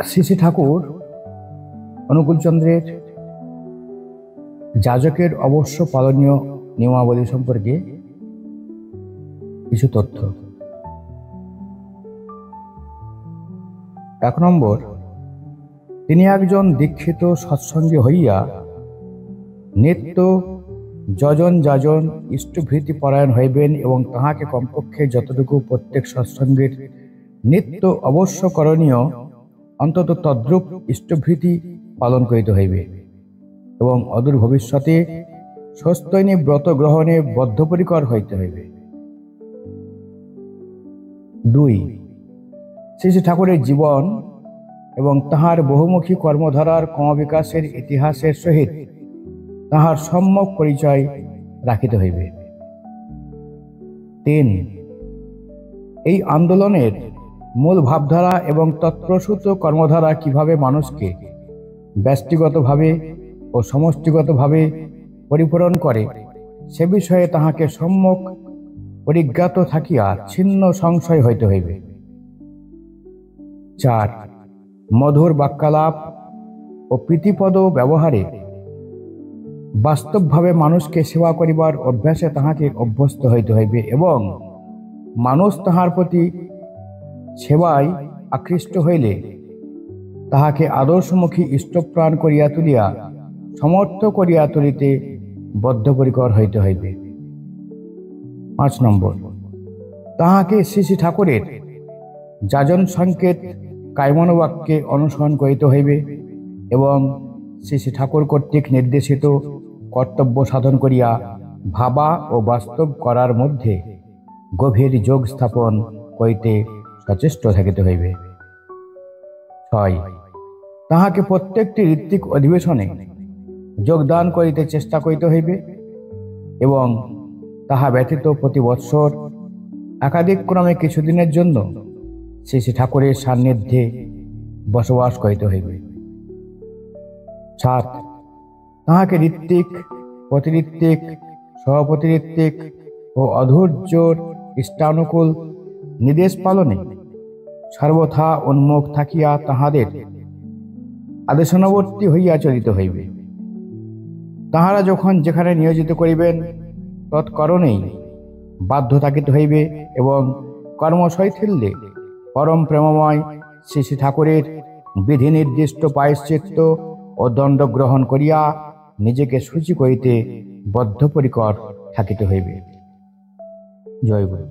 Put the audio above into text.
শ্রী শ্রী ঠাকুর অনুকূলচন্দ্রের যাজকের অবশ্য পালনীয় নিয়মাবলী সম্পর্কে কিছু তথ্য। 1 নম্বর, তিনি একজন দীক্ষিত সৎসঙ্গী হইয়া নিত্য যজন যাজন ইষ্টভৃতি পরায়ণ হইবেন এবং তাহাকে কমপক্ষে যতটুকু প্রত্যেক সৎসঙ্গের নিত্য অবশ্য করণীয় অন্তত তদ্রূপ ইষ্টভৃতি পালন করিতে হইবে এবং অদূর ভবিষ্যতে স্বস্ত্যয়নী ব্রত গ্রহণে বদ্ধপরিকর হইতে হইবে। 2, শ্রী শ্রী ঠাকুরের জীবন এবং তাহার বহুমুখী কর্মধারার ক্রমবিকাশের ইতিহাসের সহিত তাহার সম্যক পরিচয় রাখিতে হইবে। 3, এই আন্দোলনের মূল ভাবধারা এবং তৎপ্রসূত কর্মধারা কিভাবে মানুষকে ব্যক্তিগতভাবে ও সমষ্টিগতভাবে পরিপূরণ করে সে বিষয়ে তাহাকে সম্যক পরিজ্ঞাত থাকিয়া ছিন্ন সংশয় হইতে হইবে। 4, মধুর বাক্যালাপ ও প্রীতিপদ ব্যবহারে বাস্তবভাবে মানুষকে সেবা করিবার অভ্যাসে তাহাকে অভ্যস্ত হইতে হইবে এবং মানুষ তাহার প্রতি সেবায় আকৃষ্ট হইলে তাহাকে আদর্শমুখী ইষ্টপ্রাণ করিয়া তুলিয়া সমর্থ করিয়া তুলিতে বদ্ধপরিকর হইতে হইবে। 5 নম্বর, তাহাকে শ্রী শ্রী ঠাকুরের যাজন সংকেত কায়মনোবাক্যে অনুসরণ করিতে হইবে এবং শ্রী শ্রী ঠাকুর কর্তৃক নির্দেশিত কর্তব্য সাধন করিয়া ভাবা ও বাস্তব করার মধ্যে গভীর যোগ স্থাপন করিতে সচেষ্ট থাকিতে হইবে। 6, তাহাকে প্রত্যেকটি ঋত্বিক অধিবেশনে যোগদান করিতে চেষ্টা করিতে হইবে এবং তাহা ব্যতীত প্রতি বৎসর একাধিক ক্রমে কিছুদিনের জন্য শ্রী শ্রী ঠাকুরের সান্নিধ্যে বসবাস করিতে হইবে। 7, তাহাকে ঋত্বিক, প্রতিঋত্বিক, সহপ্রতিঋত্বিক ও অধৈর্যর ইষ্টানুকূল নির্দেশ পালনে সর্বথা উন্মুখ থাকিয়া তাহাদের আদেশানুবর্তী হইয়া চলিতে হইবে। তাহারা যখন যেখানে নিয়োজিত করিবেন তৎকরণেই বাধ্য থাকিতে হইবে এবং কর্মশৈথিল্যে পরম প্রেমময় শ্রী শ্রী ঠাকুরের বিধি নির্দিষ্ট প্রায়শ্চিত্ত ও দণ্ড গ্রহণ করিয়া নিজেকে সূচি করিতে বদ্ধপরিকর থাকিতে হইবে। জয় গুরু।